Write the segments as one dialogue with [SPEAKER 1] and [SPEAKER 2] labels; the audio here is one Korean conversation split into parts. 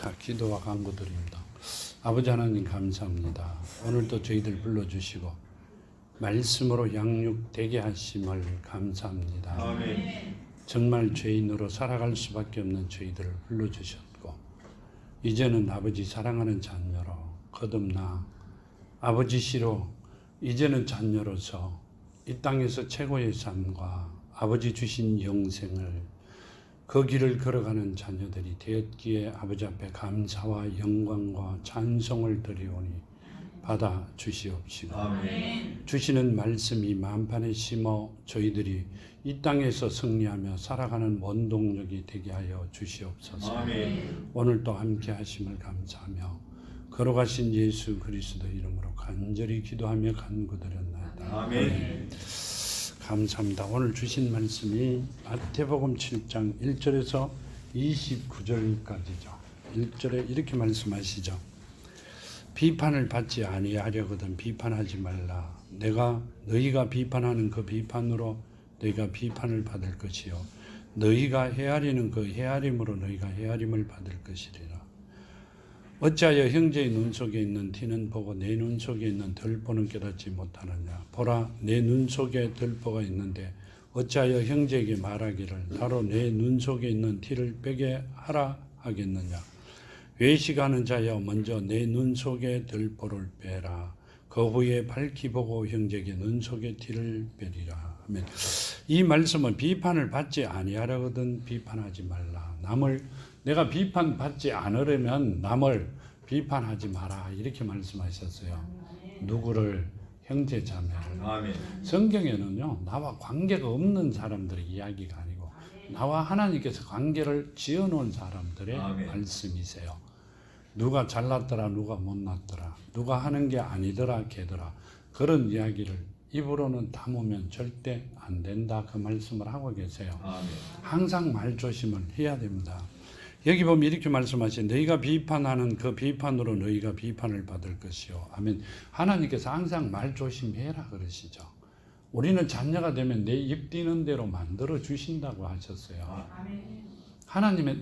[SPEAKER 1] 자, 기도와 간구드립니다. 아버지 하나님 감사합니다. 오늘도 저희들 불러주시고 말씀으로 양육되게 하심을 감사합니다.
[SPEAKER 2] 아멘.
[SPEAKER 1] 정말 죄인으로 살아갈 수밖에 없는 저희들을 불러주셨고 이제는 아버지 사랑하는 자녀로 거듭나 아버지시로 이제는 자녀로서 이 땅에서 최고의 삶과 아버지 주신 영생을 그 길을 걸어가는 자녀들이 되었기에 아버지 앞에 감사와 영광과 찬송을 드리오니 받아 주시옵시고
[SPEAKER 2] 아멘.
[SPEAKER 1] 주시는 말씀이 만판에 심어 저희들이 이 땅에서 승리하며 살아가는 원동력이 되게 하여 주시옵소서.
[SPEAKER 2] 아멘.
[SPEAKER 1] 오늘도 함께 하심을 감사하며 걸어가신 예수 그리스도 이름으로 간절히 기도하며 간구드렸나이다.
[SPEAKER 2] 아멘.
[SPEAKER 1] 감사합니다. 오늘 주신 말씀이 마태복음 7장 1절에서 29절까지죠. 1절에 이렇게 말씀하시죠. 비판을 받지 아니하려거든 비판하지 말라. 너희가 비판하는 그 비판으로 너희가 비판을 받을 것이요 너희가 헤아리는 그 헤아림으로 너희가 헤아림을 받을 것이리라. 어찌하여 형제의 눈 속에 있는 티는 보고 내 눈 속에 있는 들보는 깨닫지 못하느냐. 보라, 내 눈 속에 들보가 있는데 어찌하여 형제에게 말하기를 나로 내 눈 속에 있는 티를 빼게 하라 하겠느냐. 외식하는 자여 먼저 내 눈 속에 들보를 빼라. 그 후에 밝히 보고 형제에게 눈 속에 티를 빼리라. 아멘. 이 말씀은 비판을 받지 아니하려거든 비판하지 말라. 내가 비판받지 않으려면 남을 비판하지 마라 이렇게 말씀하셨어요. 누구를? 형제 자매를.
[SPEAKER 2] 아멘.
[SPEAKER 1] 성경에는요 나와 관계가 없는 사람들의 이야기가 아니고 나와 하나님께서 관계를 지어놓은 사람들의
[SPEAKER 2] 아멘.
[SPEAKER 1] 말씀이세요. 누가 잘났더라 누가 못났더라 누가 하는 게 아니더라 걔더라 그런 이야기를 입으로는 담으면 절대 안 된다 그 말씀을 하고 계세요.
[SPEAKER 2] 아멘.
[SPEAKER 1] 항상 말 조심을 해야 됩니다. 여기 보면 이렇게 말씀하신 너희가 비판하는 그 비판으로 너희가 비판을 받을 것이요. 아멘. 하나님께서 항상 말 조심해라 그러시죠. 우리는 자녀가 되면 내 입 뛰는 대로 만들어 주신다고 하셨어요.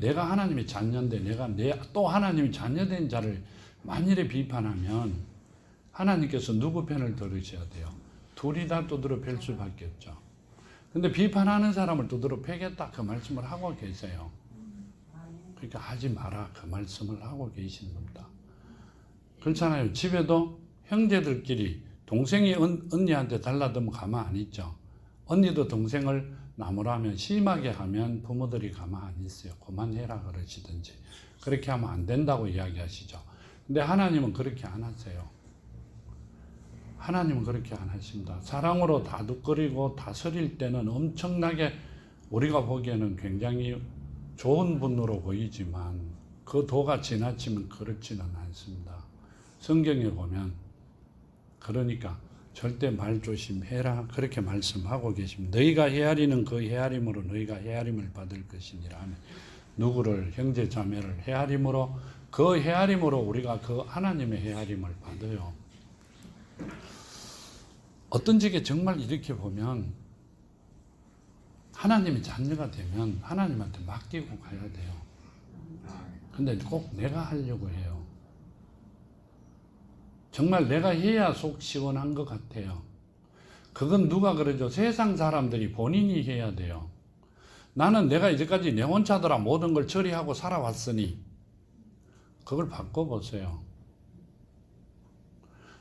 [SPEAKER 1] 내가 하나님의 자녀인데 내가 또 하나님의 자녀된 자를 만일에 비판하면 하나님께서 누구 편을 들으셔야 돼요? 둘이 다 두드러 팰 수밖에 없죠. 근데 비판하는 사람을 두드러 패겠다 그 말씀을 하고 계세요. 그러니까 하지 마라 그 말씀을 하고 계신 겁니다. 그렇잖아요. 집에도 형제들끼리 동생이 언니한테 달라들면 가만 안 있죠. 언니도 동생을 나무라면 심하게 하면 부모들이 가만 안 있어요. 그만해라 그러시든지 그렇게 하면 안 된다고 이야기하시죠. 근데 하나님은 그렇게 안 하세요. 하나님은 그렇게 안 하십니다. 사랑으로 다독거리고 다스릴 때는 엄청나게 우리가 보기에는 굉장히 좋은 분으로 보이지만 그 도가 지나치면 그렇지는 않습니다. 성경에 보면 그러니까 절대 말 조심해라 그렇게 말씀하고 계십니다. 너희가 헤아리는 그 헤아림으로 너희가 헤아림을 받을 것이니라 하면 누구를 형제 자매를 헤아림으로 그 헤아림으로 우리가 그 하나님의 헤아림을 받아요. 어떤 적에 정말 이렇게 보면 하나님의 자녀가 되면 하나님한테 맡기고 가야 돼요. 근데 꼭 내가 하려고 해요. 정말 내가 해야 속 시원한 것 같아요. 그건 누가 그러죠? 세상 사람들이 본인이 해야 돼요. 나는 내가 이제까지 내 혼자더라 모든 걸 처리하고 살아왔으니 그걸 바꿔보세요.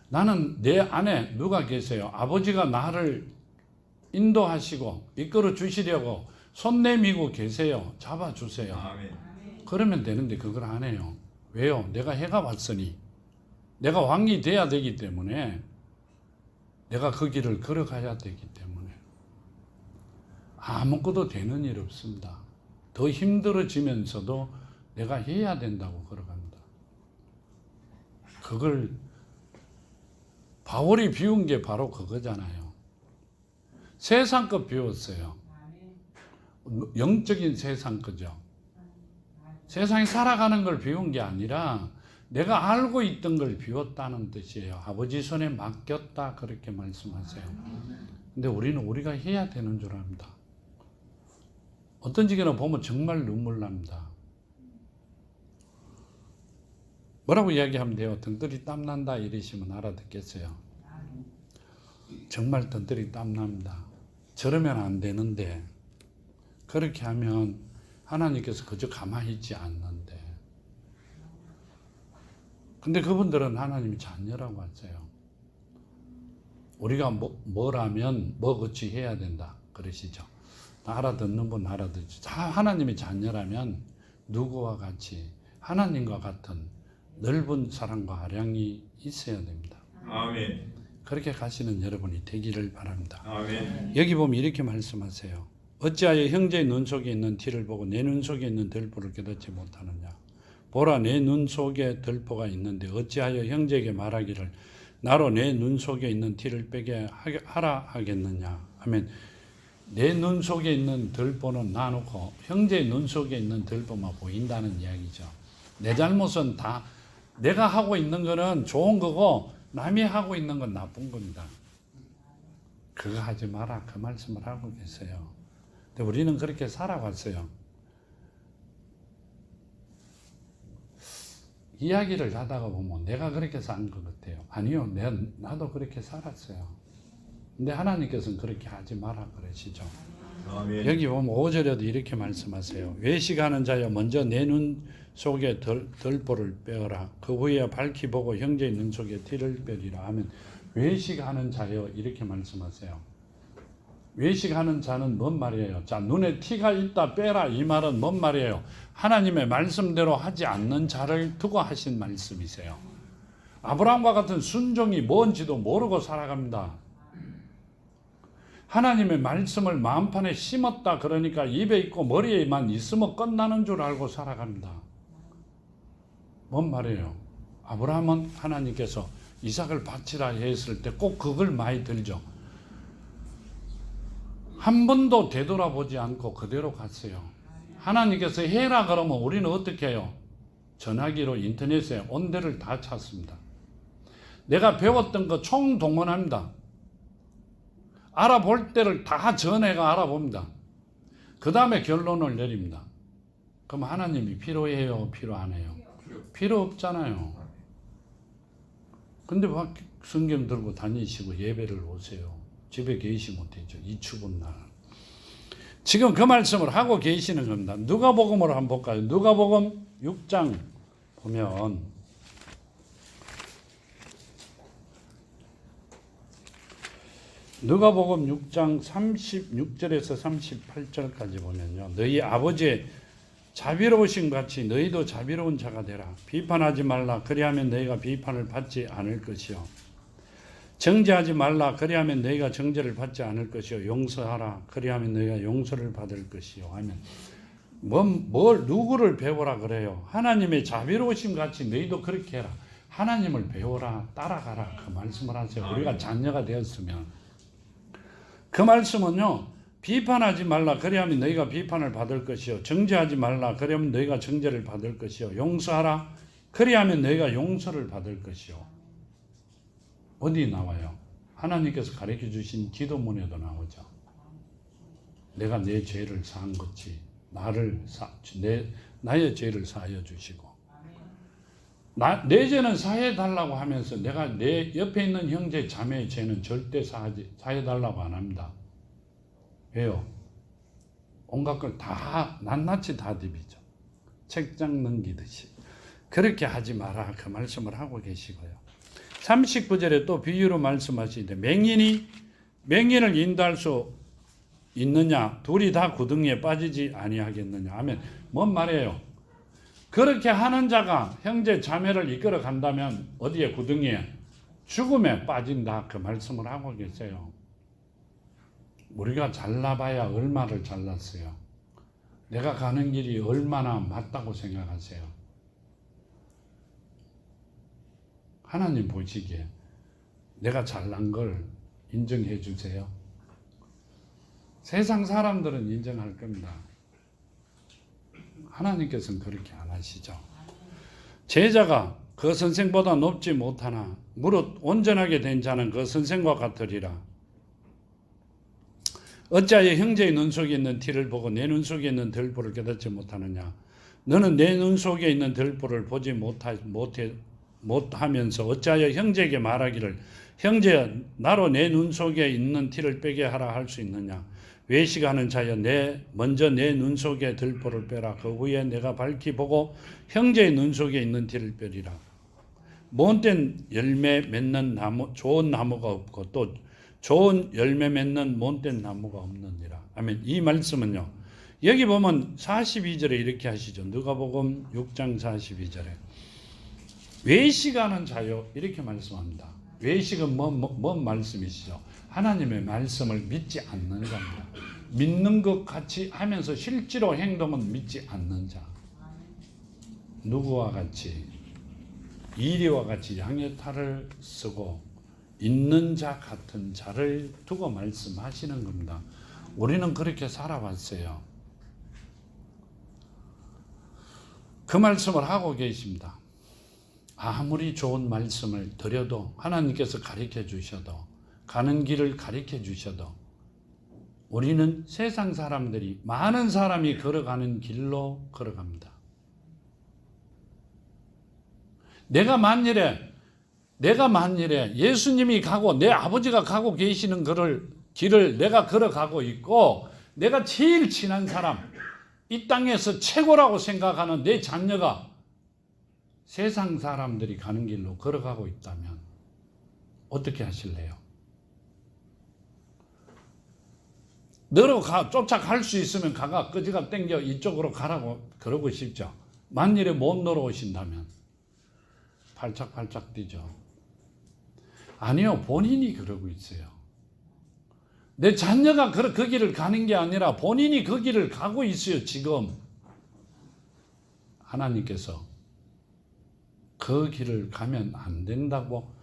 [SPEAKER 1] 나는 내 안에 누가 계세요? 아버지가 나를 인도하시고 이끌어 주시려고 손 내밀고 계세요. 잡아주세요.
[SPEAKER 2] 아멘.
[SPEAKER 1] 그러면 되는데 그걸 안 해요. 왜요? 내가 해가 왔으니 내가 왕이 돼야 되기 때문에 내가 그 길을 걸어가야 되기 때문에 아무것도 되는 일 없습니다. 더 힘들어지면서도 내가 해야 된다고 걸어갑니다. 그걸 바울이 비운 게 바로 그거잖아요. 세상 것 비웠어요. 영적인 세상 거죠. 세상에 살아가는 걸 비운 게 아니라 내가 알고 있던 걸 비웠다는 뜻이에요. 아버지 손에 맡겼다 그렇게 말씀하세요. 근데 우리는 우리가 해야 되는 줄 압니다. 어떤 지경에 보면 정말 눈물 납니다. 뭐라고 이야기하면 돼요? 덩들이 땀난다 이러시면 알아듣겠어요? 정말 덩들이 땀납니다. 저러면 안 되는데 그렇게 하면 하나님께서 그저 가만히 있지 않는데, 근데 그분들은 하나님이 자녀라고 하세요. 우리가 뭐라면 뭐같이 해야 된다 그러시죠. 알아듣는 분 알아듣죠. 다 하나님의 자녀라면 누구와 같이 하나님과 같은 넓은 사랑과 아량이 있어야 됩니다.
[SPEAKER 2] 아멘.
[SPEAKER 1] 그렇게 가시는 여러분이 되기를 바랍니다.
[SPEAKER 2] 아멘.
[SPEAKER 1] 여기 보면 이렇게 말씀하세요. 어찌하여 형제의 눈 속에 있는 티를 보고 내 눈 속에 있는 들보를 깨닫지 못하느냐. 보라, 내 눈 속에 들보가 있는데 어찌하여 형제에게 말하기를 나로 내 눈 속에 있는 티를 빼게 하라 하겠느냐. 아멘. 내 눈 속에 있는 들보는 놔놓고 형제의 눈 속에 있는 들보만 보인다는 이야기죠. 내 잘못은 다 내가 하고 있는 거는 좋은 거고 남이 하고 있는 건 나쁜 겁니다. 그거 하지 마라 그 말씀을 하고 계세요. 근데 우리는 그렇게 살아왔어요. 이야기를 하다가 보면 내가 그렇게 산 것 같아요. 아니요, 나도 그렇게 살았어요. 근데 하나님께서는 그렇게 하지 마라 그러시죠.
[SPEAKER 2] 아멘.
[SPEAKER 1] 여기 보면 5절에도 이렇게 말씀하세요. 외식하는 자여 먼저 내 눈 속에 들보를 빼어라. 그 후에 밝히 보고 형제의 눈 속에 티를 빼리라 하면, 외식하는 자여 이렇게 말씀하세요. 외식하는 자는 뭔 말이에요? 자, 눈에 티가 있다 빼라 이 말은 뭔 말이에요? 하나님의 말씀대로 하지 않는 자를 두고 하신 말씀이세요. 아브라함과 같은 순종이 뭔지도 모르고 살아갑니다. 하나님의 말씀을 마음판에 심었다 그러니까 입에 있고 머리에만 있으면 끝나는 줄 알고 살아갑니다. 뭔 말이에요? 아브라함은 하나님께서 이삭을 바치라 했을 때 꼭 그걸 많이 들죠. 한 번도 되돌아보지 않고 그대로 갔어요. 하나님께서 해라 그러면 우리는 어떻게 해요? 전화기로 인터넷에 온 데를 다 찾습니다. 내가 배웠던 거 총동원합니다. 알아볼 때를 다 전해가 알아봅니다. 그 다음에 결론을 내립니다. 그럼 하나님이 필요해요? 필요 안 해요? 필요 없잖아요. 근데 막 성경 들고 다니시고 예배를 오세요. 집에 계시면 되죠. 이 추운 날. 지금 그 말씀을 하고 계시는 겁니다. 누가복음으로 한번 볼까요? 누가복음 6장 보면 누가복음 6장 36절에서 38절까지 보면요. 너희 아버지의 자비로우신 같이 너희도 자비로운 자가 되라. 비판하지 말라. 그리하면 너희가 비판을 받지 않을 것이요. 정죄하지 말라. 그리하면 너희가 정죄를 받지 않을 것이요. 용서하라. 그리하면 너희가 용서를 받을 것이요. 하면 누구를 배우라 그래요? 하나님의 자비로우심 같이 너희도 그렇게 해라. 하나님을 배우라. 따라가라. 그 말씀을 하세요. 우리가 자녀가 되었으면. 그 말씀은요. 비판하지 말라. 그리하면 너희가 비판을 받을 것이요. 정죄하지 말라. 그리하면 너희가 정죄를 받을 것이요. 용서하라. 그리하면 너희가 용서를 받을 것이요. 어디 나와요? 하나님께서 가르쳐 주신 기도문에도 나오죠. 내가 내 죄를 사한 것이 나의 죄를 사하여 주시고, 내 죄는 사해 달라고 하면서 내가 내 옆에 있는 형제 자매의 죄는 절대 사해 달라고 안 합니다. 왜요? 온갖 걸 다 낱낱이 다 디비죠. 책장 넘기듯이. 그렇게 하지 마라. 그 말씀을 하고 계시고요. 39절에 또 비유로 말씀하시는데, 맹인을 인도할 수 있느냐? 둘이 다 구덩이에 빠지지 아니하겠느냐 하면 뭔 말이에요? 그렇게 하는 자가 형제 자매를 이끌어 간다면 어디에? 구덩이에, 죽음에 빠진다. 그 말씀을 하고 계세요. 우리가 잘나봐야 얼마를 잘났어요? 내가 가는 길이 얼마나 맞다고 생각하세요? 하나님 보시기에 내가 잘난 걸 인정해 주세요. 세상 사람들은 인정할 겁니다. 하나님께서는 그렇게 안 하시죠. 제자가 그 선생보다 높지 못하나 무릇 온전하게 된 자는 그 선생과 같으리라. 어찌하여 형제의 눈 속에 있는 티를 보고 내 눈 속에 있는 들보를 깨닫지 못하느냐. 너는 내 눈 속에 있는 들보를 보지 못하면서 어찌하여 형제에게 말하기를 형제여 나로 내 눈 속에 있는 티를 빼게 하라 할 수 있느냐. 외식하는 자여 먼저 내 눈 속에 들보를 빼라. 그 후에 내가 밝히 보고 형제의 눈 속에 있는 티를 빼리라. 못된 열매 맺는 좋은 나무가 없고 또 좋은 열매 맺는 못된 나무가 없느니라. 아멘. 이 말씀은요. 여기 보면 42절에 이렇게 하시죠. 누가복음 6장 42절에 외식하는 자요 이렇게 말씀합니다. 외식은 뭔 말씀이시죠? 하나님의 말씀을 믿지 않는 자입니다. 믿는 것 같이 하면서 실제로 행동은 믿지 않는 자. 누구와 같이? 이리와 같이 양의 탈을 쓰고 있는 자 같은 자를 두고 말씀하시는 겁니다. 우리는 그렇게 살아왔어요. 그 말씀을 하고 계십니다. 아무리 좋은 말씀을 드려도 하나님께서 가르쳐 주셔도 가는 길을 가르쳐 주셔도 우리는 세상 사람들이 많은 사람이 걸어가는 길로 걸어갑니다. 내가 만일에 예수님이 가고 내 아버지가 가고 계시는 길을 내가 걸어가고 있고 내가 제일 친한 사람 이 땅에서 최고라고 생각하는 내 자녀가 세상 사람들이 가는 길로 걸어가고 있다면 어떻게 하실래요? 너로 쫓아갈 수 있으면 끄지가 땡겨 이쪽으로 가라고 그러고 싶죠. 만일에 못 놀아오신다면 발짝발짝 뛰죠. 아니요, 본인이 그러고 있어요. 내 자녀가 그 길을 가는 게 아니라 본인이 그 길을 가고 있어요. 지금 하나님께서 그 길을 가면 안 된다고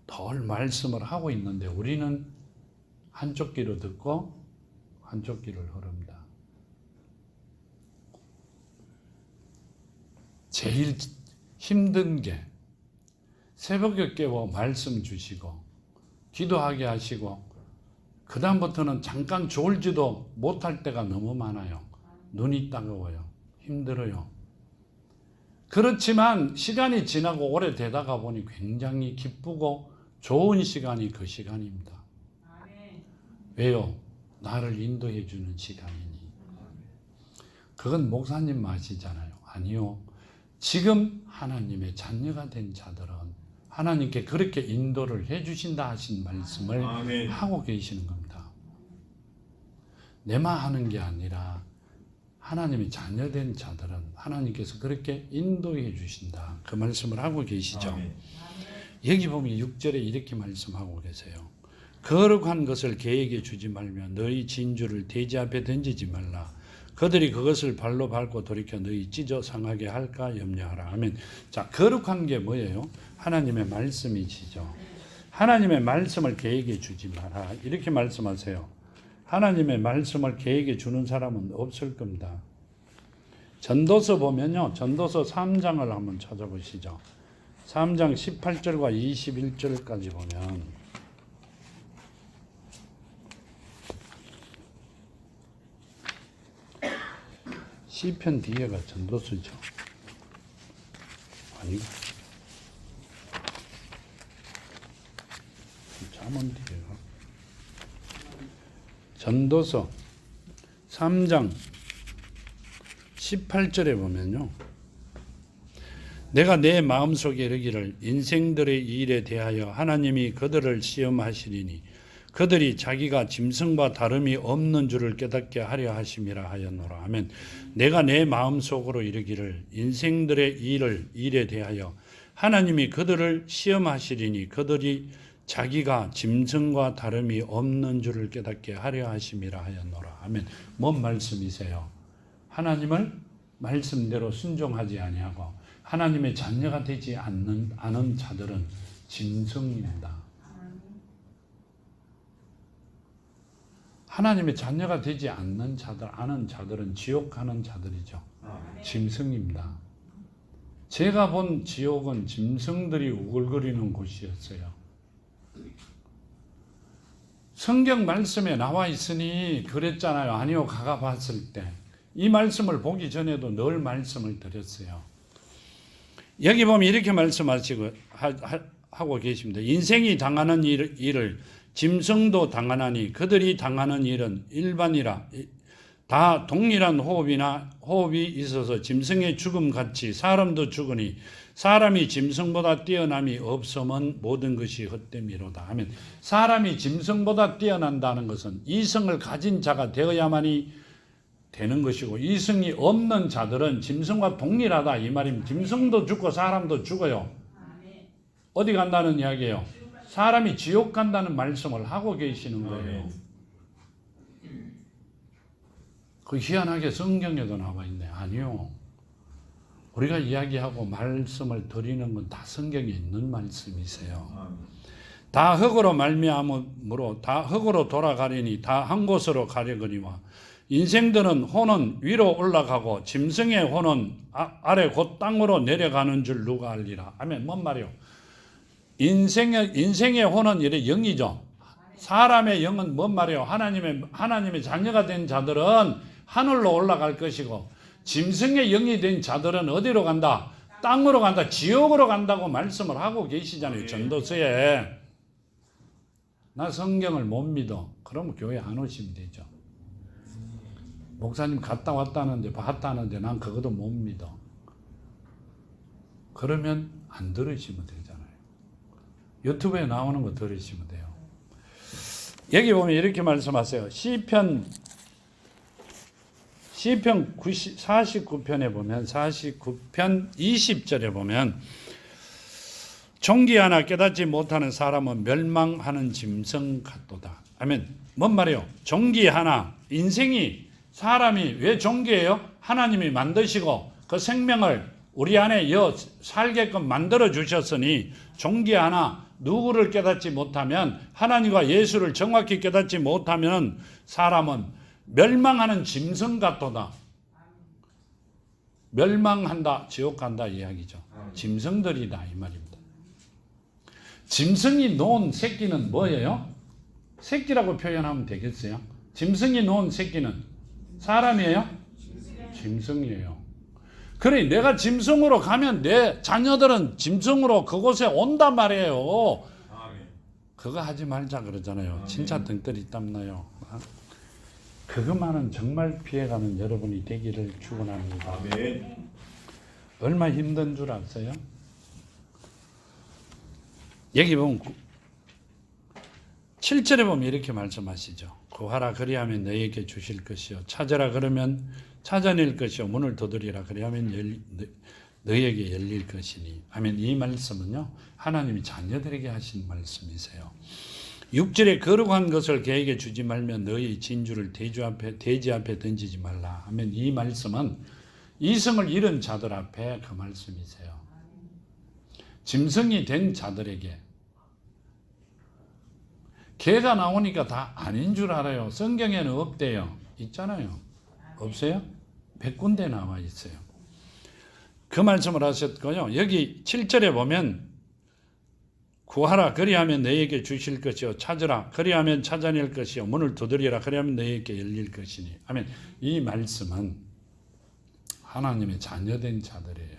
[SPEAKER 1] 덜 말씀을 하고 있는데 우리는 한쪽 귀로 듣고 한쪽 귀를 흐릅니다. 제일 힘든 게 새벽에 깨워 말씀 주시고 기도하게 하시고 그 다음부터는 잠깐 졸지도 못할 때가 너무 많아요. 눈이 따가워요. 힘들어요. 그렇지만 시간이 지나고 오래되다가 보니 굉장히 기쁘고 좋은 시간이 그 시간입니다. 왜요? 나를 인도해 주는 시간이니. 그건 목사님 맛이잖아요. 아니요. 지금 하나님의 자녀가 된 자들은 하나님께 그렇게 인도를 해 주신다 하신 말씀을
[SPEAKER 2] 아멘.
[SPEAKER 1] 하고 계시는 겁니다. 내만 하는 게 아니라 하나님의 자녀된 자들은 하나님께서 그렇게 인도해 주신다. 그 말씀을 하고 계시죠.
[SPEAKER 2] 아멘.
[SPEAKER 1] 여기 보면 6절에 이렇게 말씀하고 계세요. 거룩한 것을 개에게 주지 말며 너희 진주를 돼지 앞에 던지지 말라. 그들이 그것을 발로 밟고 돌이켜 너희 찢어 상하게 할까 염려하라. 아멘. 자, 거룩한 게 뭐예요? 하나님의 말씀이시죠. 하나님의 말씀을 개에게 주지 마라. 이렇게 말씀하세요. 하나님의 말씀을 개에게 주는 사람은 없을 겁니다. 전도서 보면요. 전도서 3장을 한번 찾아보시죠. 3장 18절과 21절까지 보면 시편 뒤에가 전도서죠. 아니고 잠언 뒤에가 전도서 3장 18절에 보면요. 내가 내 마음속에 이르기를 인생들의 일에 대하여 하나님이 그들을 시험하시리니 그들이 자기가 짐승과 다름이 없는 줄을 깨닫게 하려 하심이라 하였노라. 아멘. 내가 내 마음속으로 이르기를 인생들의 일에 대하여 하나님이 그들을 시험하시리니 그들이 자기가 짐승과 다름이 없는 줄을 깨닫게 하려 하심이라 하였노라. 아멘. 뭔 말씀이세요? 하나님을 말씀대로 순종하지 아니하고 하나님의 자녀가 되지 않은 자들은 짐승입니다. 하나님의 자녀가 되지 않는 자들은 지옥 가는 자들이죠. 짐승입니다. 제가 본 지옥은 짐승들이 우글거리는 곳이었어요. 성경 말씀에 나와 있으니 그랬잖아요. 아니요, 가가 봤을 때 이 말씀을 보기 전에도 늘 말씀을 드렸어요. 여기 보면 이렇게 말씀하시고 하고 계십니다. 인생이 당하는 일을 짐승도 당하나니 그들이 당하는 일은 일반이라. 다 동일한 호흡이 있어서 짐승의 죽음 같이 사람도 죽으니 사람이 짐승보다 뛰어남이 없으면 모든 것이 헛됨이로다 하면, 사람이 짐승보다 뛰어난다는 것은 이성을 가진 자가 되어야만이 되는 것이고, 이성이 없는 자들은 짐승과 동일하다 이 말입니다. 짐승도 죽고 사람도 죽어요. 어디 간다는 이야기예요? 사람이 지옥 간다는 말씀을 하고 계시는 거예요. 그 희한하게 성경에도 나와 있네. 아니요. 우리가 이야기하고 말씀을 드리는 건 다 성경에 있는 말씀이세요. 다 흙으로 말미암으로 다 흙으로 돌아가리니 다 한 곳으로 가려거니와 인생들은 혼은 위로 올라가고 짐승의 혼은 아래 곧 땅으로 내려가는 줄 누가 알리라 하면 뭔 말이요? 인생의 혼은 이래 영이죠. 사람의 영은 뭔 말이요? 하나님의 자녀가 된 자들은 하늘로 올라갈 것이고, 짐승의 영이 된 자들은 어디로 간다? 땅으로 간다. 지옥으로 간다고 말씀을 하고 계시잖아요. 전도서에. 나 성경을 못 믿어. 그러면 교회 안 오시면 되죠. 목사님 갔다 왔다는데 봤다는데 난 그것도 못 믿어. 그러면 안 들으시면 되잖아요. 유튜브에 나오는 거 들으시면 돼요. 여기 보면 이렇게 말씀하세요. 시편 49편에 보면 49편 20절에 보면 종기 하나 깨닫지 못하는 사람은 멸망하는 짐승 같도다. 아멘. 뭔 말이에요? 종기 하나, 인생이, 사람이 왜 종기예요? 하나님이 만드시고 그 생명을 우리 안에 살게끔 만들어 주셨으니, 종기 하나 누구를 깨닫지 못하면, 하나님과 예수를 정확히 깨닫지 못하면 사람은 멸망하는 짐승 같도다. 멸망한다, 지옥 간다 이야기죠. 짐승들이다 이 말입니다. 짐승이 놓은 새끼는 뭐예요? 새끼라고 표현하면 되겠어요? 짐승이 놓은 새끼는 사람이에요? 짐승이에요. 그래, 내가 짐승으로 가면 내 자녀들은 짐승으로 그곳에 온단 말이에요. 그거 하지 말자 그러잖아요. 진짜 등떠리 땀나요. 그것만은 정말 피해가는 여러분이 되기를 축원합니다. 얼마 힘든 줄 아세요? 여기 보면 7절에 보면 이렇게 말씀하시죠. 구하라 그리하면 너희에게 주실 것이요 찾으라 그러면 찾아낼 것이요 문을 두드리라 그리하면 너희에게 열릴 것이니. 아멘. 이 말씀은요, 하나님이 자녀들에게 하신 말씀이세요. 6절에 거룩한 것을 개에게 주지 말며 너희 진주를 돼지 앞에 던지지 말라. 아멘. 이 말씀은 이성을 잃은 자들 앞에 그 말씀이세요. 짐승이 된 자들에게. 개가 나오니까 다 아닌 줄 알아요. 성경에는 없대요. 있잖아요. 없어요? 100군데 나와 있어요. 그 말씀을 하셨고요. 여기 7절에 보면 구하라 그리하면 너희에게 주실 것이요 찾으라 그리하면 찾아낼 것이요 문을 두드리라 그리하면 너희에게 열릴 것이니. 아멘. 이 말씀은 하나님의 자녀된 자들이에요.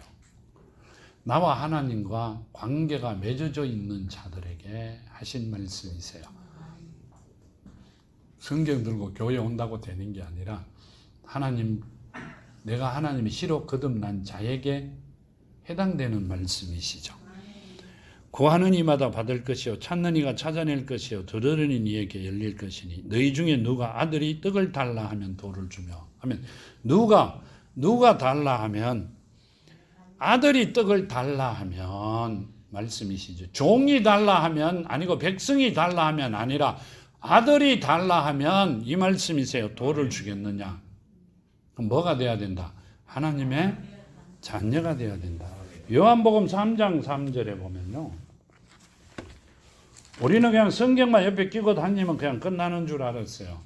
[SPEAKER 1] 나와 하나님과 관계가 맺어져 있는 자들에게 하신 말씀이세요. 성경 들고 교회 온다고 되는 게 아니라 내가 하나님이 시로 거듭난 자에게 해당되는 말씀이시죠. 구하는 이마다 받을 것이요 찾는 이가 찾아낼 것이요 두드리는 이에게 열릴 것이니 너희 중에 누가 아들이 떡을 달라 하면 돌을 주며. 하면 누가 달라 하면, 아들이 떡을 달라 하면 말씀이시죠. 종이 달라 하면 아니고 백성이 달라 하면 아니라 아들이 달라 하면 이 말씀이세요. 돌을 주겠느냐? 그럼 뭐가 돼야 된다? 하나님의 자녀가 돼야 된다. 요한복음 3장 3절에 보면요, 우리는 그냥 성경만 옆에 끼고 다니면 그냥 끝나는 줄 알았어요.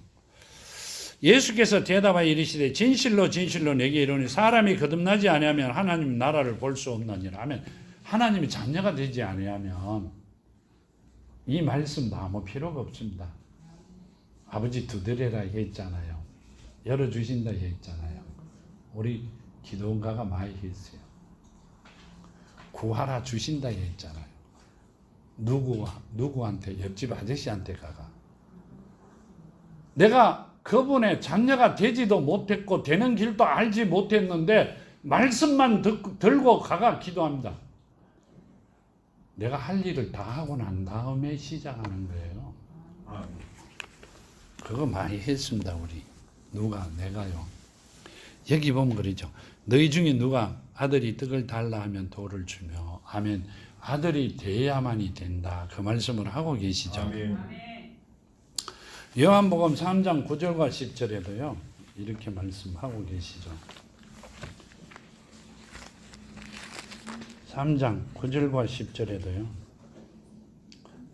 [SPEAKER 1] 예수께서 대답하여 이르시되 진실로 진실로 내게 이르노니 사람이 거듭나지 아니하면 하나님 나라를 볼 수 없느니라. 하면 하나님이 자녀가 되지 아니하면 이 말씀도 아무 필요가 없습니다. 아버지 두드려라 했잖아요. 열어주신다 했잖아요. 우리 기도원가가 많이 했어요. 구하라 주신다 했잖아요. 누구한테? 옆집 아저씨한테 가가. 내가 그분의 자녀가 되지도 못했고 되는 길도 알지 못했는데 말씀만 들고 가가 기도합니다. 내가 할 일을 다 하고 난 다음에 시작하는 거예요. 그거 많이 했습니다. 우리 누가 내가요. 여기 보면 그러죠. 너희 중에 누가 아들이 떡을 달라 하면 돌을 주며 아멘. 아들이 돼야만이 된다. 그 말씀을 하고 계시죠.
[SPEAKER 2] 아멘.
[SPEAKER 1] 요한복음 3장 9절과 10절에도요. 이렇게 말씀하고 계시죠. 3장 9절과 10절에도요.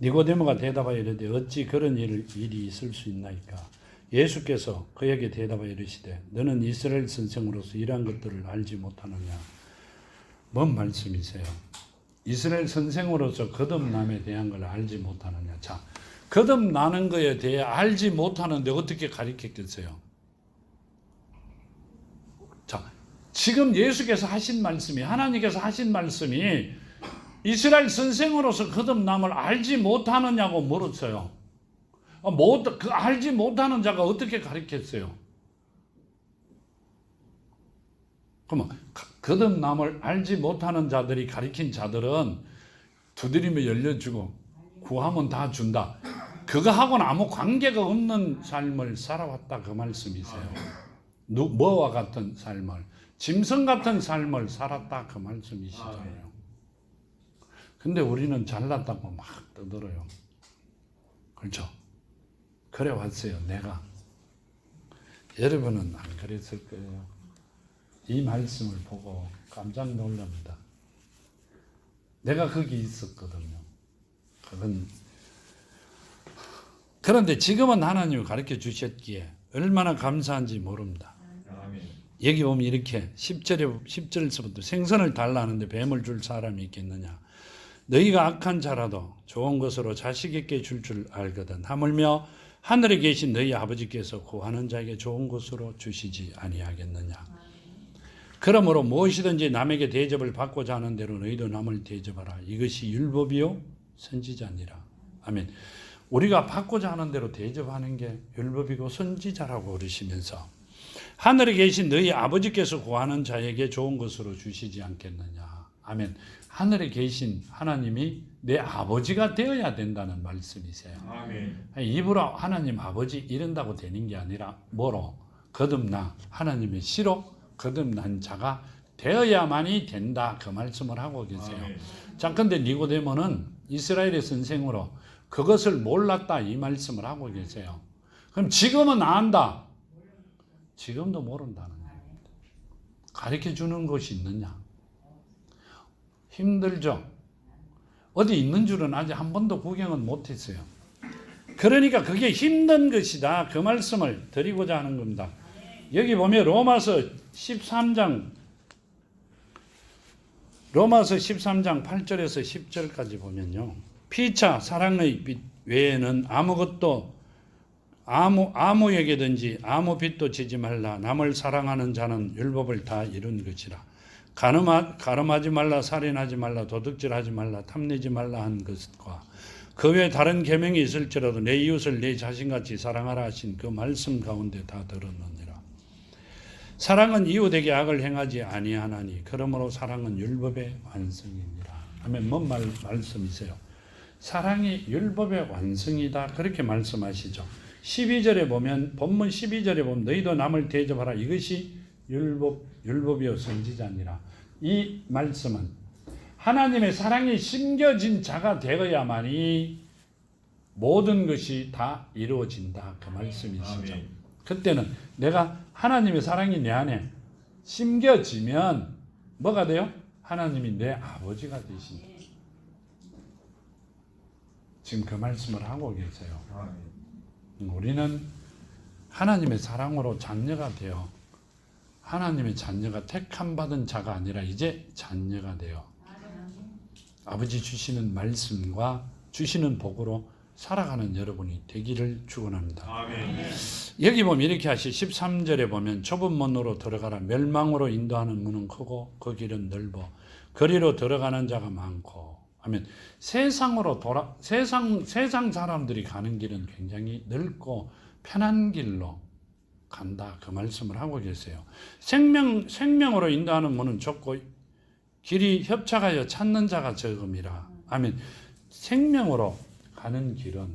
[SPEAKER 1] 니고데모가 대답하여 이르되 어찌 그런 일이 있을 수 있나이까. 예수께서 그에게 대답하여 이르시되 너는 이스라엘 선생으로서 이러한 것들을 알지 못하느냐. 뭔 말씀이세요? 이스라엘 선생으로서 거듭남에 대한 걸 알지 못하느냐. 자, 거듭나는 것에 대해 알지 못하는데 어떻게 가르쳤겠어요? 자, 지금 예수께서 하신 말씀이, 하나님께서 하신 말씀이 이스라엘 선생으로서 거듭남을 알지 못하느냐고 물었어요. 알지 못하는 자가 어떻게 가르쳤어요? 그러면 거듭남을 알지 못하는 자들이 가르친 자들은 두드리면 열려주고 구하면 다 준다. 그거하고는 아무 관계가 없는 삶을 살아왔다 그 말씀이세요. 뭐와 같은 삶을, 짐승 같은 삶을 살았다 그 말씀이시잖아요. 근데 우리는 잘났다고 막 떠들어요. 그렇죠? 그래 왔어요. 내가. 여러분은 안 그랬을 거예요. 이 말씀을 보고 깜짝 놀랍니다. 내가 거기 있었거든요. 그런데 지금은 하나님이 가르쳐 주셨기에 얼마나 감사한지 모릅니다.
[SPEAKER 2] 아멘.
[SPEAKER 1] 여기 보면 이렇게 10절에서부터 생선을 달라 하는데 뱀을 줄 사람이 있겠느냐. 너희가 악한 자라도 좋은 것으로 자식에게 줄 알거든. 하물며 하늘에 계신 너희 아버지께서 구하는 자에게 좋은 것으로 주시지 아니하겠느냐. 그러므로 무엇이든지 남에게 대접을 받고자 하는 대로 너희도 남을 대접하라. 이것이 율법이요 선지자니라. 아멘. 우리가 받고자 하는 대로 대접하는 게 율법이고 선지자라고 그러시면서 하늘에 계신 너희 아버지께서 구하는 자에게 좋은 것으로 주시지 않겠느냐. 아멘. 하늘에 계신 하나님이 내 아버지가 되어야 된다는 말씀이세요.
[SPEAKER 2] 아멘.
[SPEAKER 1] 입으로 하나님 아버지 이런다고 되는 게 아니라 뭐로? 거듭나 하나님의 씨로 거듭난 자가 되어야만이 된다 그 말씀을 하고 계세요.
[SPEAKER 2] 아멘.
[SPEAKER 1] 자, 근데 니고데모는 이스라엘의 선생으로 그것을 몰랐다 이 말씀을 하고 계세요. 그럼 지금은 안다. 지금도 모른다는 얘기입니다. 가르쳐 주는 것이 있느냐? 힘들죠. 어디 있는 줄은 아직 한 번도 구경은 못했어요. 그러니까 그게 힘든 것이다 그 말씀을 드리고자 하는 겁니다. 여기 보면 로마서 13장 8절에서 10절까지 보면요. 피차 사랑의 빛 외에는 아무것도 아무에게든지 아무 빚도 지지 말라. 남을 사랑하는 자는 율법을 다 이룬 것이라. 가늠하지 말라, 살인하지 말라, 도둑질하지 말라, 탐내지 말라 한 것과 그 외에 다른 계명이 있을지라도 내 이웃을 내 자신같이 사랑하라 하신 그 말씀 가운데 다 들었느니라. 사랑은 이웃에게 악을 행하지 아니하나니 그러므로 사랑은 율법의 완성이니라. 하면 뭔 말씀이세요? 사랑이 율법의 완성이다 그렇게 말씀하시죠. 12절에 보면 본문 12절에 보면 너희도 남을 대접하라. 이것이 율법이요 선지자니라. 이 말씀은 하나님의 사랑이 심겨진 자가 되어야만이 모든 것이 다 이루어진다 그 말씀이시죠.
[SPEAKER 2] 아멘.
[SPEAKER 1] 그때는 내가 하나님의 사랑이 내 안에 심겨지면 뭐가 돼요? 하나님이 내 아버지가 되신다. 지금 그 말씀을 하고 계세요.
[SPEAKER 2] 아멘.
[SPEAKER 1] 우리는 하나님의 사랑으로 자녀가 되어 하나님의 자녀가 택함 받은 자가 아니라 이제 자녀가 되어 아버지 주시는 말씀과 주시는 복으로 살아가는 여러분이 되기를 축원합니다.
[SPEAKER 2] 아멘.
[SPEAKER 1] 여기 보면 이렇게 하시 13절에 보면 좁은 문으로 들어가라. 멸망으로 인도하는 문은 크고 그 길은 넓어 거리로 들어가는 자가 많고 하면 세상 사람들이 가는 길은 굉장히 넓고 편한 길로 간다 그 말씀을 하고 계세요. 생명으로 인도하는 문은 좁고 길이 협착하여 찾는 자가 적음이라. 아멘. 생명으로 가는 길은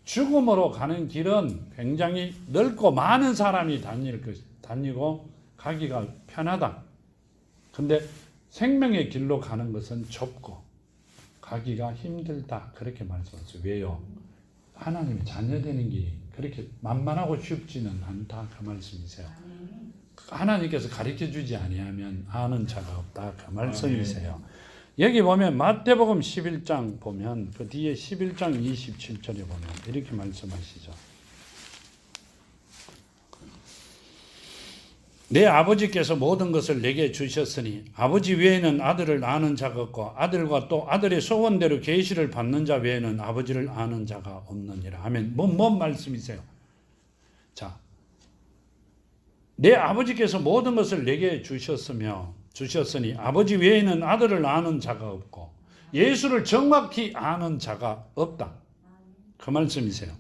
[SPEAKER 1] 죽음으로 가는 길은 굉장히 넓고 많은 사람이 다니고 가기가 편하다. 근데 생명의 길로 가는 것은 좁고 가기가 힘들다. 그렇게 말씀하셨어요. 왜요? 하나님의 자녀되는 길이 그렇게 만만하고 쉽지는 않다. 그 말씀이세요. 하나님께서 가르쳐 주지 아니하면 아는 자가 없다. 그 말씀이세요. 여기 보면 마태복음 11장 보면 그 뒤에 11장 27절에 보면 이렇게 말씀하시죠. 내 아버지께서 모든 것을 내게 주셨으니 아버지 외에는 아들을 아는 자가 없고 아들과 또 아들의 소원대로 계시를 받는 자 외에는 아버지를 아는 자가 없느니라. 아멘. 뭔 말씀이세요? 자, 내 아버지께서 모든 것을 내게 주셨으니 아버지 외에는 아들을 아는 자가 없고 예수를 정확히 아는 자가 없다. 그 말씀이세요.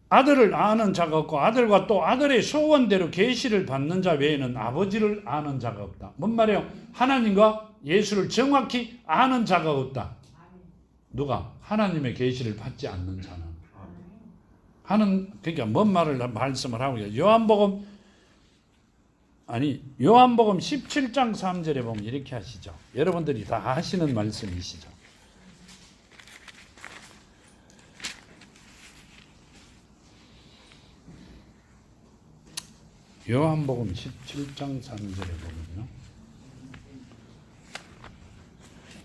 [SPEAKER 1] 아들을 아는 자가 없고 아들과 또 아들의 소원대로 계시를 받는 자 외에는 아버지를 아는 자가 없다. 뭔 말이에요? 하나님과 예수를 정확히 아는 자가 없다. 누가? 하나님의 계시를 받지 않는 자는. 그러니까 뭔 말씀을 하고 있어요? 요한복음 17장 3절에 보면 이렇게 하시죠. 여러분들이 다 하시는 말씀이시죠. 요한복음 17장 3절에 보면요.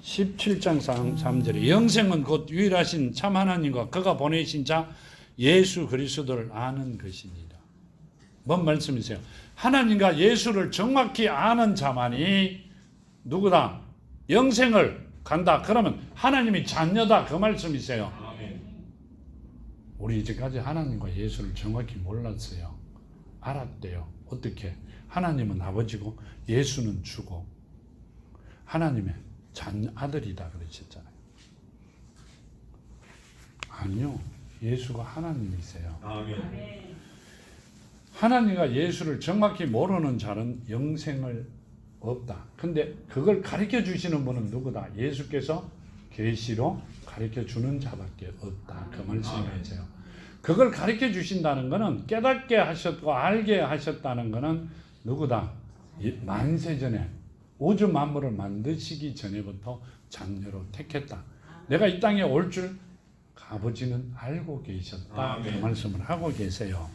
[SPEAKER 1] 17장 3절에 영생은 곧 유일하신 참 하나님과 그가 보내신 자 예수 그리스도를 아는 것입니다. 뭔 말씀이세요? 하나님과 예수를 정확히 아는 자만이 누구다? 영생을 간다. 그러면 하나님이 자녀다. 그 말씀이세요.
[SPEAKER 2] 아멘.
[SPEAKER 1] 우리 이제까지 하나님과 예수를 정확히 몰랐어요. 알았대요. 어떻게? 하나님은 아버지고 예수는 주고 하나님의 아들이다 그러셨잖아요. 아니요. 예수가 하나님이세요.
[SPEAKER 2] 아멘.
[SPEAKER 1] 하나님과 예수를 정확히 모르는 자는 영생을 없다. 근데 그걸 가르쳐 주시는 분은 누구다? 예수께서 계시로 가르쳐 주는 자밖에 없다. 그 말씀이세요. 그걸 가르쳐 주신다는 것은 깨닫게 하셨고 알게 하셨다는 것은 누구다? 만세전에 우주 만물을 만드시기 전에부터 자녀로 택했다. 내가 이 땅에 올 줄 아버지는 알고 계셨다. 그 말씀을 하고 계세요.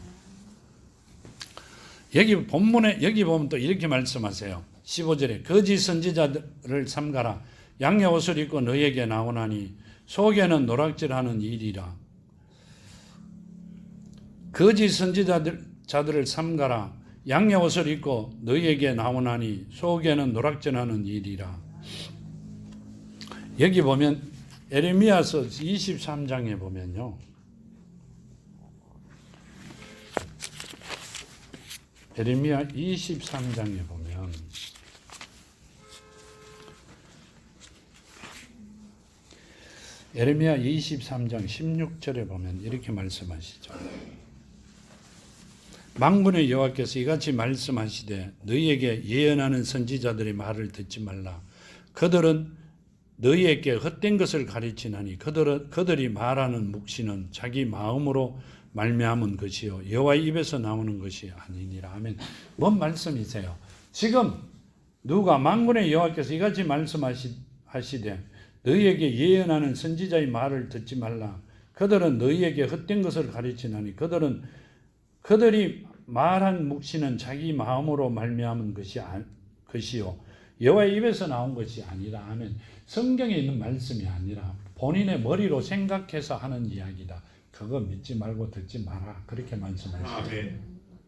[SPEAKER 1] 여기 본문에 여기 보면 또 이렇게 말씀하세요. 15절에 거짓 선지자들을 삼가라. 양의 옷을 입고 너에게 나오나니 속에는 노략질하는 일이라. 거짓 선지자들을 삼가라. 양의 옷을 입고 너에게 나오나니 속에는 노략질하는 일이라. 여기 보면 에레미야서 23장에 보면요. 에레미야 23장에 보면 에레미야 23장 16절에 보면 이렇게 말씀하시죠. 만군의 여호와께서 이같이 말씀하시되 너희에게 예언하는 선지자들의 말을 듣지 말라. 그들은 너희에게 헛된 것을 가르치나니 그들이 말하는 묵시는 자기 마음으로 말미암은 것이요 여호와의 입에서 나오는 것이 아니니라. 아멘. 뭔 말씀이세요? 지금 누가 만군의 여호와께서 이같이 말씀하시되 너희에게 예언하는 선지자의 말을 듣지 말라. 그들은 너희에게 헛된 것을 가르치나니 그들이 말한 묵시는 자기 마음으로 말미암은 것이요 여호와의 입에서 나온 것이 아니라. 아멘. 성경에 있는 말씀이 아니라 본인의 머리로 생각해서 하는 이야기다. 그거 믿지 말고 듣지 마라. 그렇게 말씀하시죠.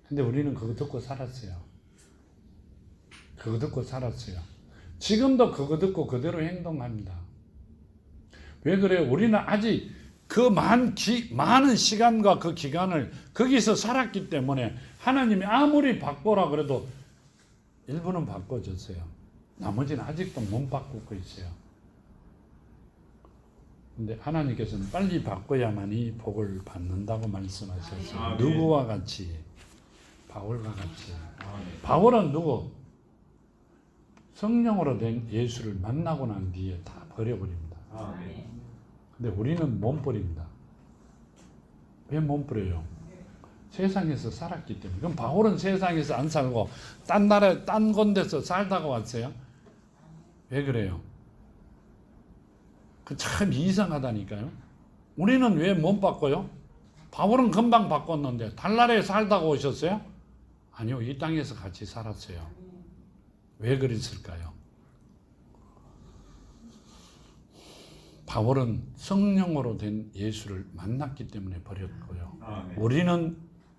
[SPEAKER 1] 근데 우리는 그거 듣고 살았어요. 지금도 그거 듣고 그대로 행동합니다. 왜 그래요? 우리는 아직 그 많은 시간과 그 기간을 거기서 살았기 때문에 하나님이 아무리 바꿔라 그래도 일부는 바꿔줬어요. 나머지는 아직도 못 바꾸고 있어요. 근데 하나님께서는 빨리 바꿔야만이 복을 받는다고 말씀하셨어요.
[SPEAKER 2] 아멘.
[SPEAKER 1] 누구와 같이? 바울과 같이.
[SPEAKER 2] 아멘.
[SPEAKER 1] 바울은 누구? 성령으로 된 예수를 만나고 난 뒤에 다 버려버립니다.
[SPEAKER 2] 아멘.
[SPEAKER 1] 근데 우리는 못 버립니다. 왜 못 버려요? 세상에서 살았기 때문에. 그럼 바울은 세상에서 안 살고 딴 나라에 딴 곳에서 살다가 왔어요. 왜 그래요? 그 참 이상하다니까요. 우리는 왜 못 바꿔요? 바울은 금방 바꿨는데 달나라에 살다가 오셨어요? 아니요, 이 땅에서 같이 살았어요. 왜 그랬을까요? 바울은 성령으로 된 예수를 만났기 때문에 버렸고요.
[SPEAKER 2] 아멘.
[SPEAKER 1] 우리는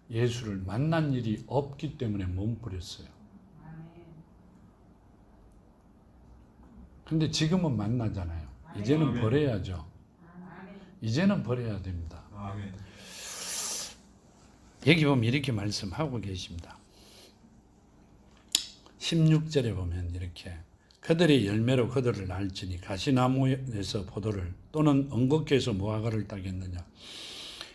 [SPEAKER 1] 예수를 만난 일이 없기 때문에 못 버렸어요. 근데 지금은 만나잖아요. 이제는
[SPEAKER 2] 아멘.
[SPEAKER 1] 버려야죠. 이제는 버려야 됩니다.
[SPEAKER 2] 아멘.
[SPEAKER 1] 여기 보면 이렇게 말씀하고 계십니다. 16절에 보면 이렇게 그들의 열매로 그들을 알지니 가시나무에서 포도를 또는 언곡에서 무화과를 따겠느냐.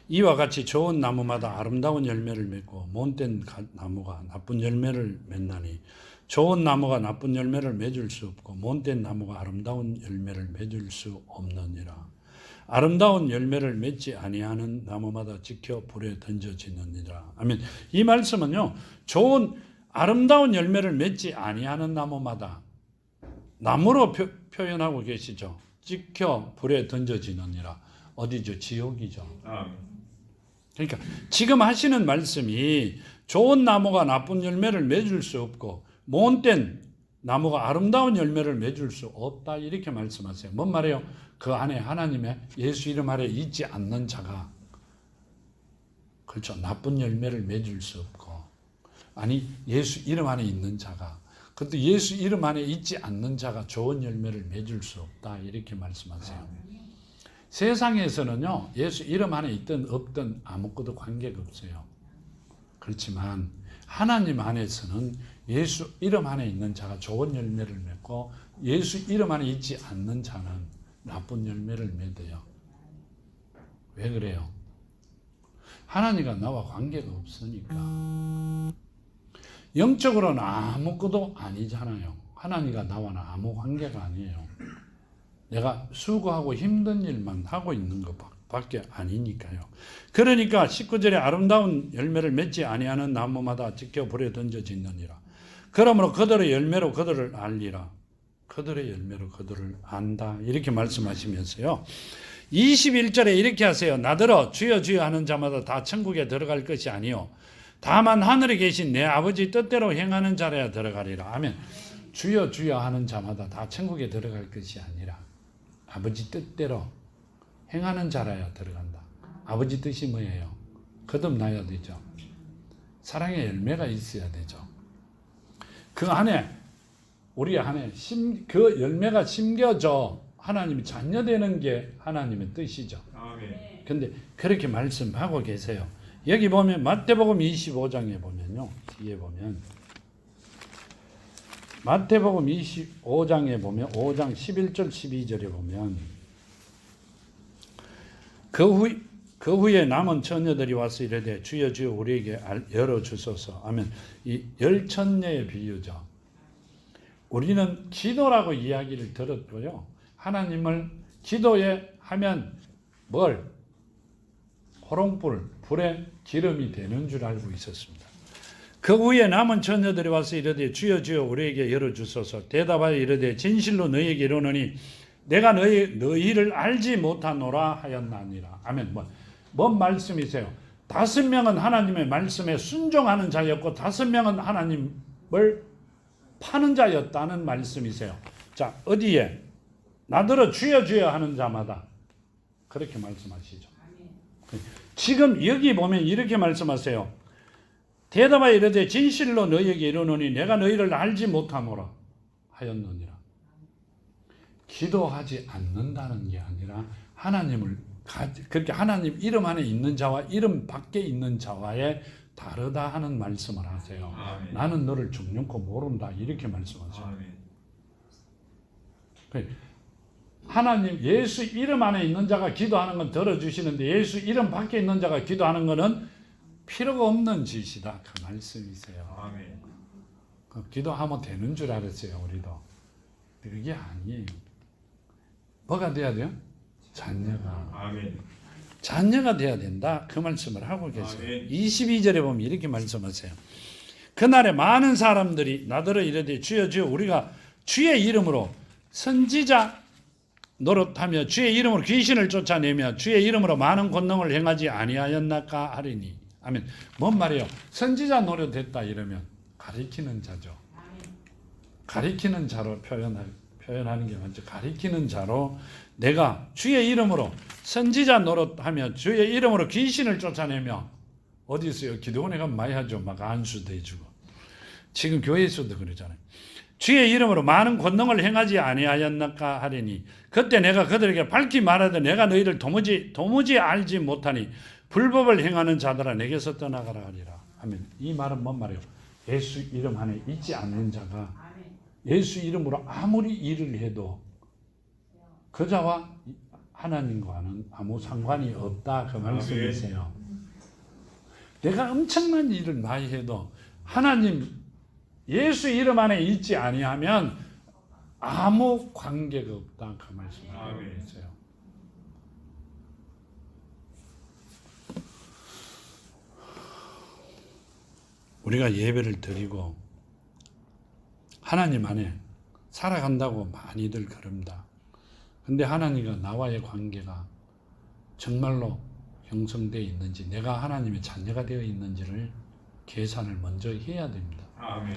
[SPEAKER 1] 이와 같이 좋은 나무마다 아름다운 열매를 맺고 못된 나무가 나쁜 열매를 맺나니 좋은 나무가 나쁜 열매를 맺을 수 없고 못된 나무가 아름다운 열매를 맺을 수 없느니라. 아름다운 열매를 맺지 아니하는 나무마다 지켜 불에 던져지느니라. 아멘. 이 말씀은요, 좋은 아름다운 열매를 맺지 아니하는 나무마다 나무로 표현하고 계시죠. 지켜 불에 던져지느니라. 어디죠? 지옥이죠.
[SPEAKER 2] 아멘.
[SPEAKER 1] 그러니까 지금 하시는 말씀이 좋은 나무가 나쁜 열매를 맺을 수 없고 못된 나무가 아름다운 열매를 맺을 수 없다 이렇게 말씀하세요. 뭔 말이에요? 그 안에 하나님의 예수 이름 아래 있지 않는 자가 그렇죠. 나쁜 열매를 맺을 수 없고 아니 예수 이름 안에 있는 자가 그것도 예수 이름 안에 있지 않는 자가 좋은 열매를 맺을 수 없다 이렇게 말씀하세요. 세상에서는요 예수 이름 안에 있든 없든 아무것도 관계가 없어요. 그렇지만 하나님 안에서는 예수 이름 안에 있는 자가 좋은 열매를 맺고 예수 이름 안에 있지 않는 자는 나쁜 열매를 맺어요. 왜 그래요? 하나님과 나와 관계가 없으니까. 영적으로는 아무것도 아니잖아요. 하나님과 나와는 아무 관계가 아니에요. 내가 수고하고 힘든 일만 하고 있는 것밖에 아니니까요. 그러니까 19절에 아름다운 열매를 맺지 아니하는 나무마다 지켜 불에 던져지느니라. 그러므로 그들의 열매로 그들을 알리라. 그들의 열매로 그들을 안다. 이렇게 말씀하시면서요. 21절에 이렇게 하세요. 나더러 주여 주여 하는 자마다 다 천국에 들어갈 것이 아니요 다만 하늘에 계신 내 아버지 뜻대로 행하는 자라야 들어가리라. 아멘. 주여 주여 하는 자마다 다 천국에 들어갈 것이 아니라 아버지 뜻대로 행하는 자라야 들어간다. 아버지 뜻이 뭐예요? 거듭나야 되죠. 사랑의 열매가 있어야 되죠. 그 안에 우리 안에 그 열매가 심겨져 하나님이 자녀되는 게 하나님의 뜻이죠.
[SPEAKER 2] 아멘.
[SPEAKER 1] 근데 그렇게 말씀하고 계세요. 여기 보면 마태복음 25장에 보면요. 뒤에 보면 마태복음 25장에 보면 5장 11절 12절에 보면 그 후에 남은 처녀들이 와서 이르되 주여 주여 우리에게 열어주소서. 아멘. 이 열처녀의 비유죠. 우리는 기도라고 이야기를 들었고요. 하나님을 기도에 하면 뭘? 호롱불, 불에 기름이 되는 줄 알고 있었습니다. 그 후에 남은 처녀들이 와서 이르되 주여 주여 우리에게 열어주소서. 대답하여 이르되 진실로 너희에게 이르노니 내가 너희를 알지 못하노라 하였나니라. 아멘. 뭔 말씀이세요? 5명은 하나님의 말씀에 순종하는 자였고 5명은 하나님을 파는 자였다는 말씀이세요. 자, 어디에? 나더러 주여 주여 하는 자마다 그렇게 말씀하시죠. 지금 여기 보면 이렇게 말씀하세요. 대답하여 이르되 진실로 너희에게 이르노니 내가 너희를 알지 못하노라 하였느니라. 기도하지 않는다는 게 아니라 하나님을 그렇게 하나님 이름 안에 있는 자와 이름 밖에 있는 자와의 다르다 하는 말씀을 하세요.
[SPEAKER 2] 아멘.
[SPEAKER 1] 나는 너를 죽는고 모른다 이렇게 말씀하세요.
[SPEAKER 2] 아멘.
[SPEAKER 1] 하나님 예수 이름 안에 있는 자가 기도하는 건 들어주시는데 예수 이름 밖에 있는 자가 기도하는 것은 필요가 없는 짓이다 그 말씀이세요.
[SPEAKER 2] 아멘.
[SPEAKER 1] 기도하면 되는 줄 알았어요 우리도. 그게 아니에요. 뭐가 돼야 돼요? 자녀가.
[SPEAKER 2] 아멘.
[SPEAKER 1] 자녀가 돼야 된다 그 말씀을 하고 계세요.
[SPEAKER 2] 아멘.
[SPEAKER 1] 22절에 보면 이렇게 말씀하세요. 그날에 많은 사람들이 나더러 이르되 주여 주여 우리가 주의 이름으로 선지자 노릇하며 주의 이름으로 귀신을 쫓아내며 주의 이름으로 많은 권능을 행하지 아니하였나까 하리니. 아멘. 뭔 말이에요? 선지자 노릇했다 이러면 가리키는 자죠. 가리키는 자로 표현하는 게 맞죠. 가리키는 자로 내가 주의 이름으로 선지자 노릇하며 주의 이름으로 귀신을 쫓아내며 어디 있어요? 기도원에 가면 많이 하죠. 막 안수도 해주고. 지금 교회에서도 그러잖아요. 주의 이름으로 많은 권능을 행하지 아니하였나까 하리니 그때 내가 그들에게 밝히 말하되 내가 너희를 도무지 알지 못하니 불법을 행하는 자들아 내게서 떠나가라 하리라. 아멘. 이 말은 뭔 말이에요? 예수 이름 안에 있지 않는 자가 예수 이름으로 아무리 일을 해도 그 자와 하나님과는 아무 상관이 없다 그 말씀이세요. 내가 엄청난 일을 많이 해도 하나님 예수 이름 안에 있지 아니하면 아무 관계가 없다 그 말씀이세요. 우리가 예배를 드리고 하나님 안에 살아간다고 많이들 그럽니다. 근데 하나님과 나와의 관계가 정말로 형성되어 있는지 내가 하나님의 자녀가 되어 있는지를 계산을 먼저 해야 됩니다.
[SPEAKER 2] 아멘.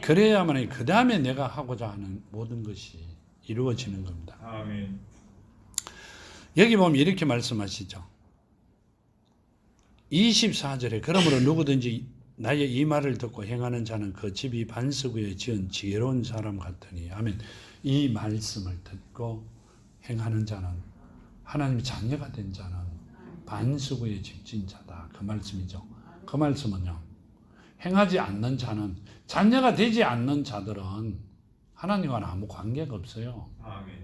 [SPEAKER 1] 그래야만 그 다음에 내가 하고자 하는 모든 것이 이루어지는 겁니다.
[SPEAKER 2] 아멘.
[SPEAKER 1] 여기 보면 이렇게 말씀하시죠. 24절에 그러므로 누구든지 나의 이 말을 듣고 행하는 자는 그 집이 반석 위에 지은 지혜로운 사람 같으니. 아멘. 이 말씀을 듣고 행하는 자는 하나님의 자녀가 된 자는 반석 위에 지은 자다 그 말씀이죠. 그 말씀은요. 행하지 않는 자는 자녀가 되지 않는 자들은 하나님과는 아무 관계가 없어요.
[SPEAKER 2] 아멘.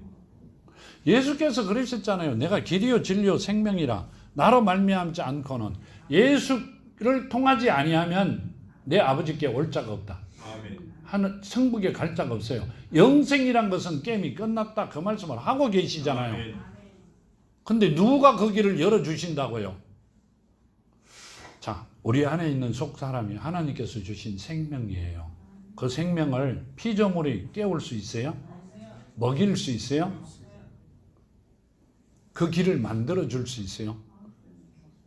[SPEAKER 1] 예수께서 그러셨잖아요. 내가 길이요 진리요 생명이라 나로 말미암지 않고는 예수를 통하지 아니하면 내 아버지께 올 자가 없다.
[SPEAKER 2] 아멘.
[SPEAKER 1] 하는 성북에 갈 자가 없어요. 영생이란 것은 게임이 끝났다 그 말씀을 하고 계시잖아요.
[SPEAKER 2] 아멘.
[SPEAKER 1] 근데 누가 그 길을 열어주신다고요? 자, 우리 안에 있는 속 사람이 하나님께서 주신 생명이에요. 그 생명을 피조물이 깨울 수 있어요? 먹일 수 있어요? 그 길을 만들어 줄 수 있어요?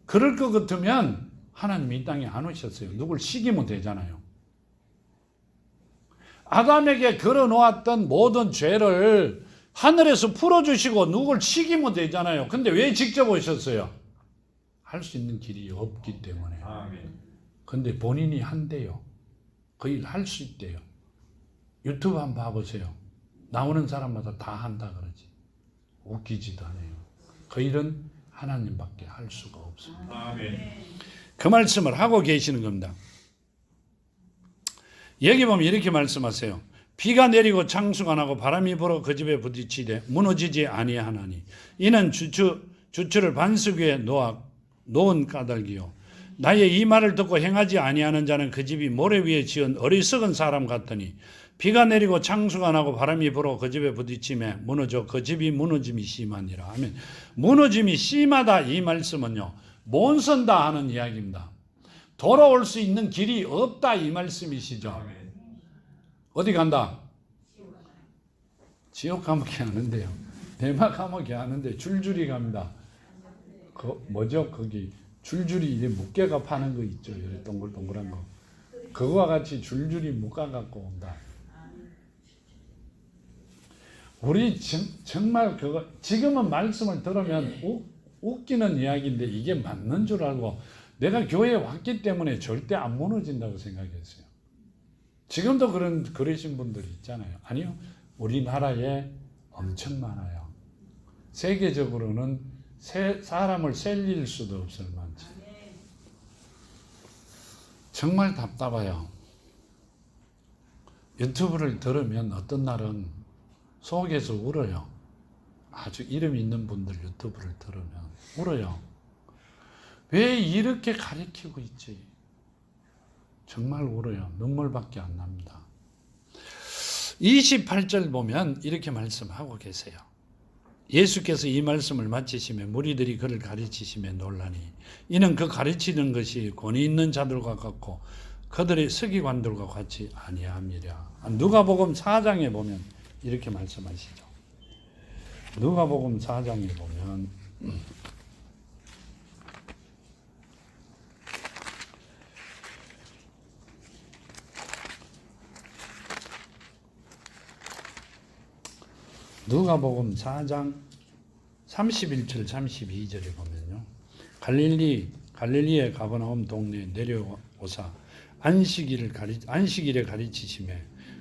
[SPEAKER 1] 그럴 것 같으면 하나님이 이 땅에 안 오셨어요. 누굴 시기면 되잖아요. 아담에게 걸어놓았던 모든 죄를 하늘에서 풀어주시고 누굴 시기면 되잖아요. 근데 왜 직접 오셨어요? 할 수 있는 길이 없기 때문에.
[SPEAKER 2] 아멘.
[SPEAKER 1] 근데 본인이 한대요. 그 일 할 수 있대요. 유튜브 한번 봐보세요. 나오는 사람마다 다 한다 그러지. 웃기지도 않아요. 그 일은 하나님밖에 할 수가 없습니다.
[SPEAKER 2] 아멘.
[SPEAKER 1] 그 말씀을 하고 계시는 겁니다. 여기 보면 이렇게 말씀하세요. 비가 내리고 창수가 나고 바람이 불어 그 집에 부딪히되 무너지지 아니하나니 이는 주추를 반석 위에 놓은 까닭이요 나의 이 말을 듣고 행하지 아니하는 자는 그 집이 모래 위에 지은 어리석은 사람 같으니 비가 내리고 창수가 나고 바람이 불어 그 집에 부딪히매 무너져 그 집이 무너짐이 심하니라. 아멘. 무너짐이 심하다 이 말씀은요 못 선다 하는 이야기입니다. 돌아올 수 있는 길이 없다 이 말씀이시죠.
[SPEAKER 2] 아멘.
[SPEAKER 1] 어디 간다? 지옥 감옥이 아는데요. 대마 감옥이 아는데 줄줄이 갑니다. 그 뭐죠? 거기 줄줄이 이제 묵게가 파는 거 있죠. 동글동글한 거. 그거와 같이 줄줄이 묶어 갖고 온다. 우리 정말 그거 지금은 말씀을 들으면 웃기는 이야기인데 이게 맞는 줄 알고 내가 교회에 왔기 때문에 절대 안 무너진다고 생각했어요. 지금도 그러신 분들이 있잖아요. 아니요. 우리나라에 엄청 많아요. 세계적으로는 사람을 살릴 수도 없을 만치. 정말 답답해요. 유튜브를 들으면 어떤 날은 속에서 울어요. 아주 이름 있는 분들 유튜브를 들으면 울어요. 왜 이렇게 가르치고 있지? 정말 울어요. 눈물밖에 안 납니다. 28절 보면 이렇게 말씀하고 계세요. 예수께서 이 말씀을 마치시며 무리들이 그를 가르치시며 놀라니 이는 그 가르치는 것이 권위 있는 자들과 같고 그들의 서기관들과 같이 아니함이라. 누가복음 4장에 보면 이렇게 말씀하시죠. 누가복음 4장에 보면 누가복음 4장 31절 32절에 보면요. 갈릴리의 가버나움 동네에 내려오사 안식일에 가르치시며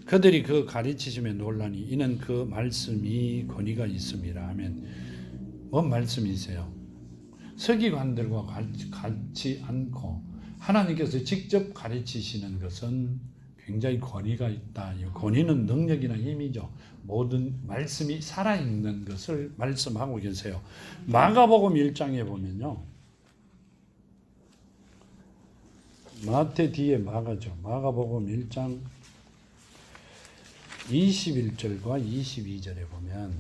[SPEAKER 1] 그들이 그 가르치심에 놀라니 이는 그 말씀이 권위가 있음이라 하면 뭔 말씀이세요? 서기관들과 같이 않고 하나님께서 직접 가르치시는 것은 굉장히 권위가 있다. 이 권위는 능력이나 힘이죠. 모든 말씀이 살아있는 것을 말씀하고 계세요. 마가복음 1장에 보면요. 마태 뒤에 마가죠. 마가복음 1장 21절과 22절에 보면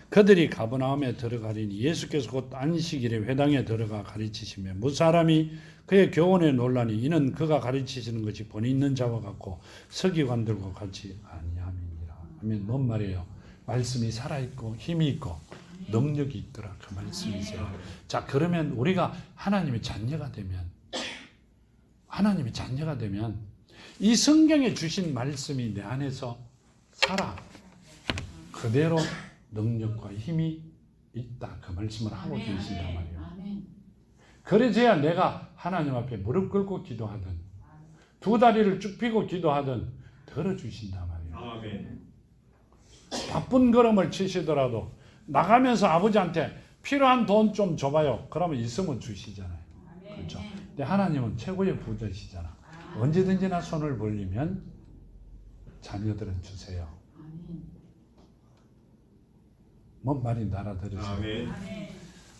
[SPEAKER 1] 그들이 가버나움에 들어가리니 예수께서 곧 안식일에 회당에 들어가 가르치시며 무사람이 그의 교훈에 놀라니 이는 그가 가르치시는 것이 본의 있는 자와 같고 서기관들과 같이 아니함이니라. 하면 뭔 말이에요? 말씀이 살아있고 힘이 있고 능력이 있더라. 그 말씀이세요. 자, 그러면 우리가 하나님의 자녀가 되면 이 성경에 주신 말씀이 내 안에서 살아. 그대로 능력과 힘이 있다. 그 말씀을 하고 계신단 말이에요. 그래야 내가 하나님 앞에 무릎 꿇고 기도하든 두 다리를 쭉 펴고 기도하든 들어주신단 말이에요.
[SPEAKER 2] 아멘.
[SPEAKER 1] 바쁜 걸음을 치시더라도 나가면서 아버지한테 필요한 돈 좀 줘봐요. 그러면 있으면 주시잖아요. 그렇죠? 근데 하나님은 최고의 부자시잖아. 언제든지나 손을 벌리면 자녀들은 주세요. 뭔 말인지 알아들으세요?
[SPEAKER 2] 아멘.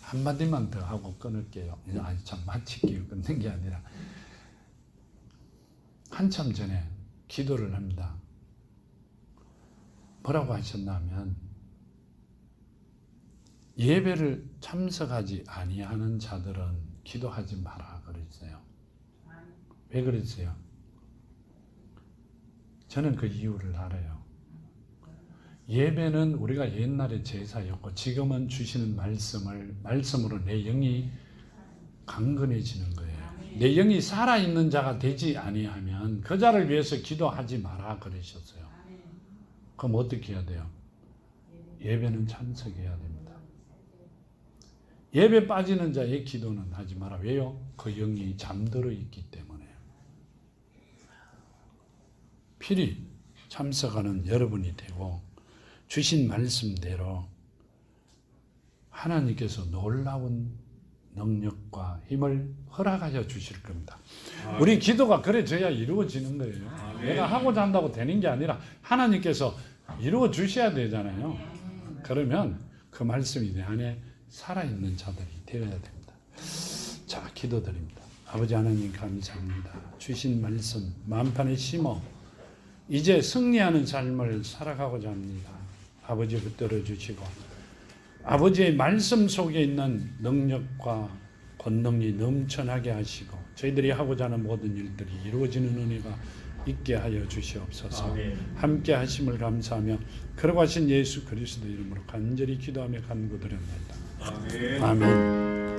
[SPEAKER 1] 한마디만 더 하고 끊을게요. 아니, 참 마칠게요. 끊는 게 아니라 한참 전에 기도를 합니다. 뭐라고 하셨냐면 예배를 참석하지 아니하는 자들은 기도하지 마라 그랬어요. 왜 그랬어요? 저는 그 이유를 알아요. 예배는 우리가 옛날에 제사였고 지금은 주시는 말씀으로 내 영이 강건해지는 거예요. 내 영이 살아있는 자가 되지 아니하면 그 자를 위해서 기도하지 마라 그러셨어요. 그럼 어떻게 해야 돼요? 예배는 참석해야 됩니다. 예배 빠지는 자의 기도는 하지 마라. 왜요? 그 영이 잠들어 있기 때문에요. 필히 참석하는 여러분이 되고 주신 말씀대로 하나님께서 놀라운 능력과 힘을 허락하여 주실 겁니다. 우리 기도가 그래져야 이루어지는 거예요. 내가 하고자 한다고 되는 게 아니라 하나님께서 이루어 주셔야 되잖아요. 그러면 그 말씀이 내 안에 살아있는 자들이 되어야 됩니다. 자, 기도드립니다. 아버지 하나님 감사합니다. 주신 말씀 만판에 심어 이제 승리하는 삶을 살아가고자 합니다. 아버지 붙들어 주시고 아버지의 말씀 속에 있는 능력과 권능이 넘쳐나게 하시고 저희들이 하고자 하는 모든 일들이 이루어지는 은혜가 있게 하여 주시옵소서.
[SPEAKER 2] 아멘.
[SPEAKER 1] 함께 하심을 감사하며 걸어가신 예수 그리스도 이름으로 간절히 기도하며 간구드립니다.
[SPEAKER 2] 아멘.
[SPEAKER 1] 아멘.